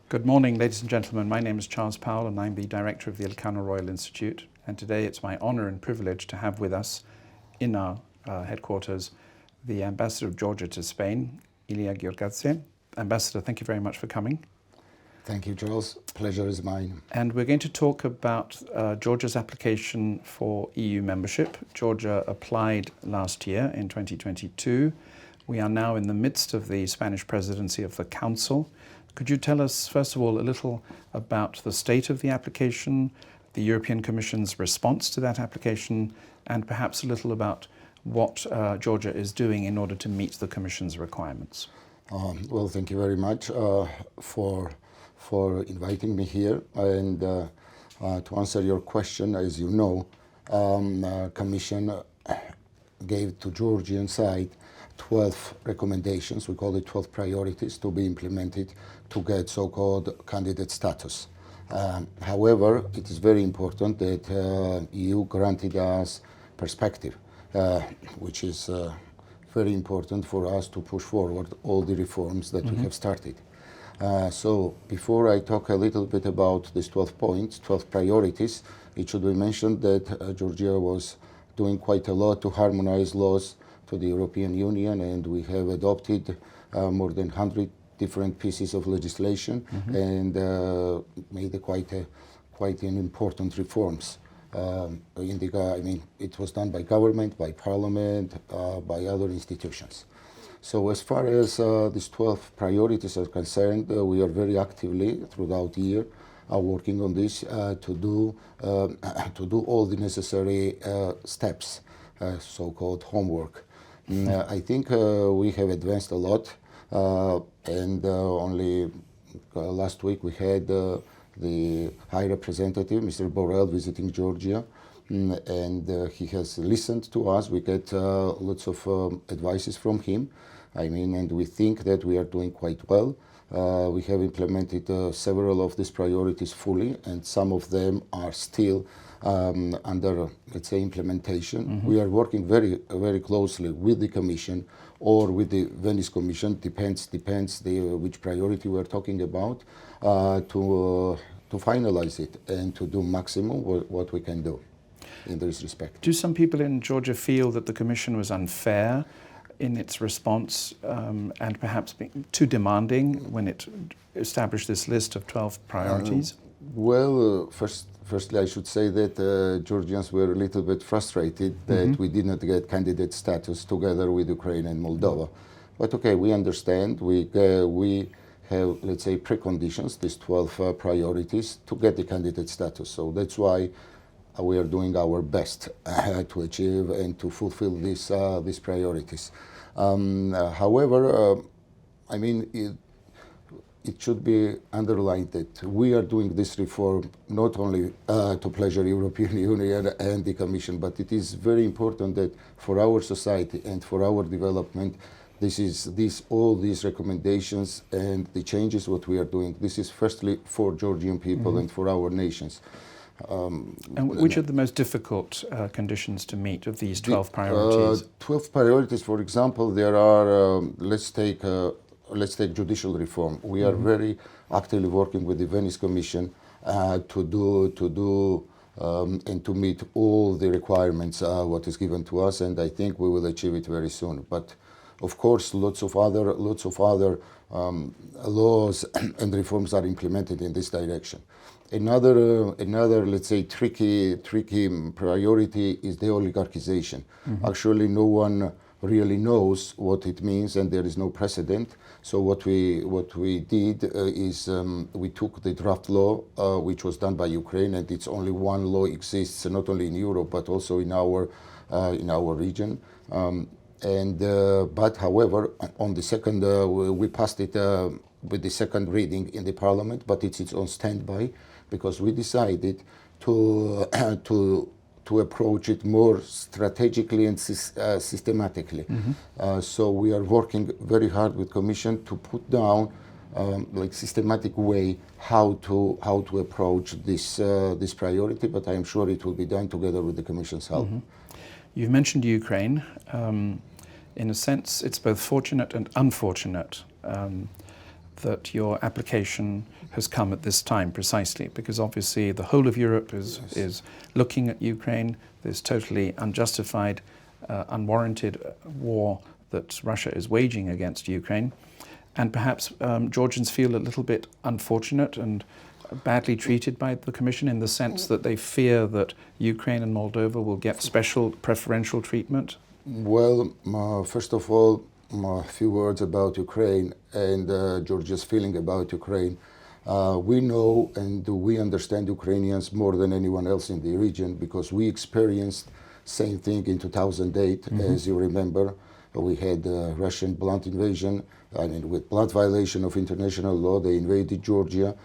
Good morning, ladies and gentlemen. My name is Charles Powell and I'm the director of the Elcano Royal Institute. And today it's my honor and privilege to have with us in our headquarters the Ambassador of Georgia to Spain, Ilia Giorgadze. Ambassador, thank you very much for coming. Thank you, Charles. Pleasure is mine. And we're going to talk about Georgia's application for EU membership. Georgia applied last year in 2022. We are now in the midst of the Spanish presidency of the Council. Could you tell us, first of all, a little about the state of the application, the European Commission's response to that application, and perhaps a little about what Georgia is doing in order to meet the Commission's requirements? Well, thank you very much for inviting me here. And to answer your question, as you know, Commission gave to Georgian side 12 recommendations, we call it 12 priorities, to be implemented to get so-called candidate status. However, it is very important that EU granted us perspective, which is very important for us to push forward all the reforms that we have started. So before I talk a little bit about these 12 points, 12 priorities, it should be mentioned that Georgia was doing quite a lot to harmonize laws to the European Union, and we have adopted more than 100 different pieces of legislation and made quite an important reforms. It was done by government, by parliament, by other institutions. So as far as these 12 priorities are concerned, we are very actively throughout the year working on this to do all the necessary steps, so-called homework. I think we have advanced a lot, and only last week we had the High Representative, Mr. Borrell, visiting Georgia, and he has listened to us. We get lots of advices from him, and we think that we are doing quite well. We have implemented several of these priorities fully, and some of them are still under, let's say, implementation. We are working very, very closely with the Commission or with the Venice Commission, depends which priority we are talking about, to finalize it and to do maximum what we can do in this respect. Do some people in Georgia feel that the Commission was unfair in its response and perhaps being too demanding when it established this list of 12 priorities? Firstly, I should say that Georgians were a little bit frustrated that we did not get candidate status together with Ukraine and Moldova. But okay, we understand. We have, let's say, preconditions, these 12 priorities, to get the candidate status. So that's why we are doing our best to achieve and to fulfill these priorities. However, it should be underlined that we are doing this reform not only to pleasure European Union and the Commission, but it is very important that for our society and for our development, all these recommendations and the changes what we are doing, this is firstly for Georgian people and for our nations. And which are the most difficult conditions to meet of these 12 priorities? 12 priorities, for example, there are, let's take judicial reform. We are very actively working with the Venice Commission to do and to meet all the requirements what is given to us, and I think we will achieve it very soon. But of course, lots of other laws and reforms are implemented in this direction. Another, let's say, tricky priority is the oligarchization. Actually, no one really knows what it means, and there is no precedent. So what we did is we took the draft law, which was done by Ukraine, and it's only one law exists, not only in Europe but also in our region. But however, on the second, we passed it with the second reading in the Parliament, but it's on standby because we decided to approach it more strategically and systematically. So we are working very hard with Commission to put down like systematic way how to approach this priority, but I am sure it will be done together with the Commission's help. You've mentioned Ukraine. In a sense, it's both fortunate and unfortunate that your application has come at this time precisely? Because obviously the whole of Europe is looking at Ukraine, this totally unjustified, unwarranted war that Russia is waging against Ukraine. And perhaps Georgians feel a little bit unfortunate and badly treated by the Commission in the sense that they fear that Ukraine and Moldova will get special preferential treatment? Well, first of all, a few words about Ukraine and Georgia's feeling about Ukraine. We know and we understand Ukrainians more than anyone else in the region because we experienced same thing in 2008, as you remember. We had Russian blunt invasion, with blunt violation of international law. They invaded Georgia.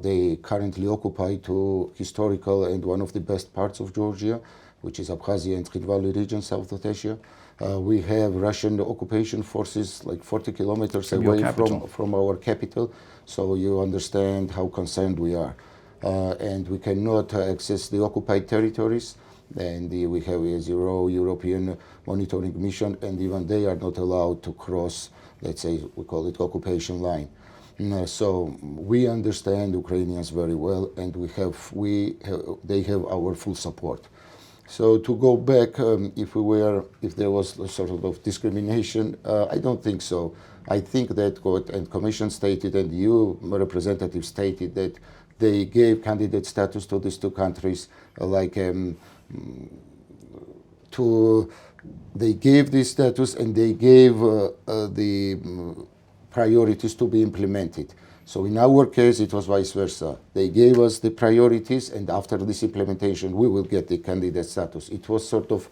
They currently occupy two historical and one of the best parts of Georgia, which is Abkhazia and Khyr Valley region, South Ossetia. We have Russian occupation forces like 40 kilometers away from our capital, so you understand how concerned we are. And we cannot access the occupied territories, and we have a zero European monitoring mission, and even they are not allowed to cross, let's say, we call it occupation line. So we understand Ukrainians very well, and they have our full support. So to go back, if there was a sort of discrimination, I don't think so. I think that and Commission stated, and you, representative, stated that they gave candidate status to these two countries, they gave this status and they gave the priorities to be implemented. So in our case, it was vice versa. They gave us the priorities, and after this implementation, we will get the candidate status. It was sort of,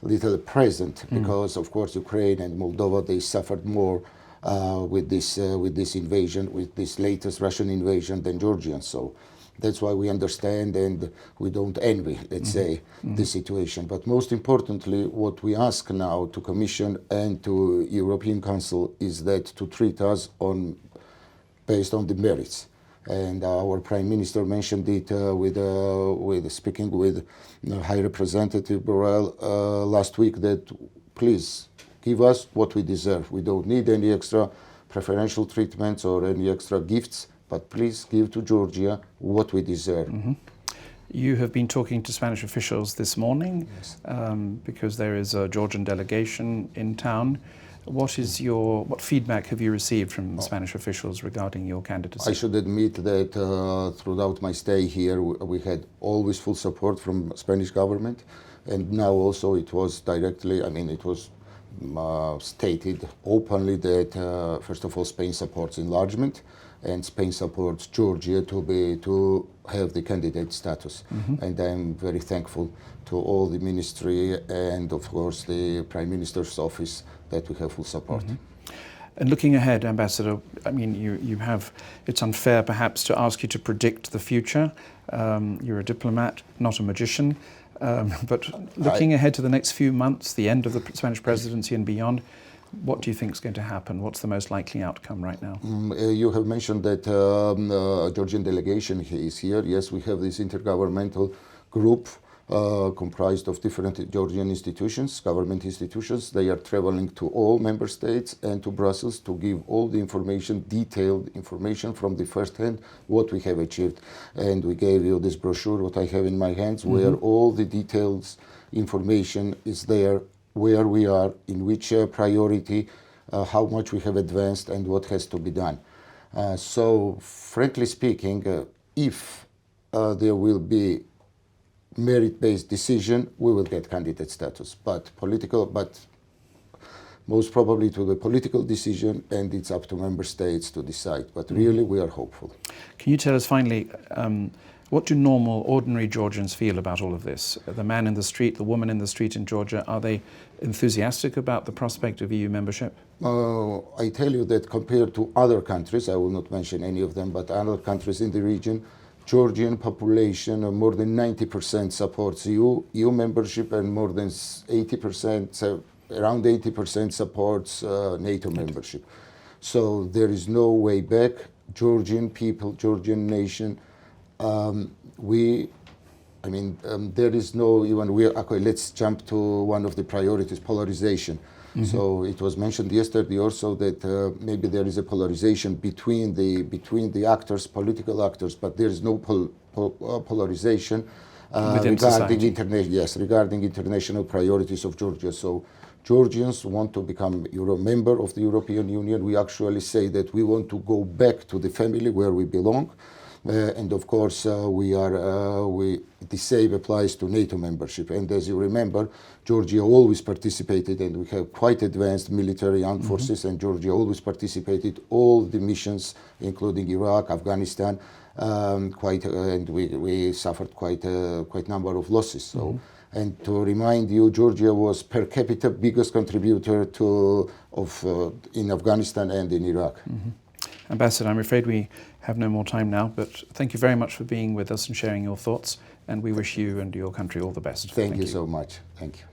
little present because, of course, Ukraine and Moldova, they suffered more with this invasion, with this latest Russian invasion than Georgians. So that's why we understand and we don't envy, let's say, the situation. But most importantly, what we ask now to Commission and to European Council is that to treat us based on the merits. And our Prime Minister mentioned it with speaking with High Representative Borrell last week, that please give us what we deserve. We don't need any extra preferential treatments or any extra gifts, but please give to Georgia what we deserve. You have been talking to Spanish officials this morning, Yes. Because there is a Georgian delegation in town. What feedback have you received from Spanish officials regarding your candidacy? I should admit that throughout my stay here, we had always full support from Spanish government, and now also it was stated openly that first of all, Spain supports enlargement, and Spain supports Georgia to have the candidate status. And I'm very thankful to all the ministry and of course the Prime Minister's office that we have full support. And looking ahead, Ambassador, it's unfair perhaps to ask you to predict the future. You're a diplomat, not a magician. But looking ahead to the next few months, the end of the Spanish presidency and beyond, what do you think is going to happen? What's the most likely outcome right now? You have mentioned that a Georgian delegation is here. Yes, we have this intergovernmental group comprised of different Georgian institutions, government institutions. They are traveling to all member states and to Brussels to give all the information, detailed information from the first hand, what we have achieved. And we gave you this brochure, what I have in my hands, where all the details, information is there, where we are, in which priority, how much we have advanced and what has to be done. So frankly speaking, if there will be merit-based decision, we will get candidate status, but most probably to the political decision, and it's up to member states to decide. But really, we are hopeful. Can you tell us finally, what do normal, ordinary Georgians feel about all of this? The man in the street, the woman in the street in Georgia, are they enthusiastic about the prospect of EU membership? I tell you that compared to other countries, I will not mention any of them, but other countries in the region, Georgian population, more than 90% supports EU membership, and more than 80%, around 80% supports NATO membership. So there is no way back. Georgian people, Georgian nation, there is no even. Okay, let's jump to one of the priorities: polarization. So it was mentioned yesterday also that maybe there is a polarization between the actors, political actors, but there is no polarization Within society. regarding international priorities of Georgia. So Georgians want to become member of the European Union. We actually say that we want to go back to the family where we belong. And of course, the same applies to NATO membership. And as you remember, Georgia always participated, and we have quite advanced military armed forces, and Georgia always participated all the missions, including Iraq, Afghanistan, and we suffered quite number of losses. So. And to remind you, Georgia was per capita biggest contributor in Afghanistan and in Iraq. Ambassador, I'm afraid we have no more time now, but thank you very much for being with us and sharing your thoughts, and we wish you and your country all the best. Thank you so much. Thank you.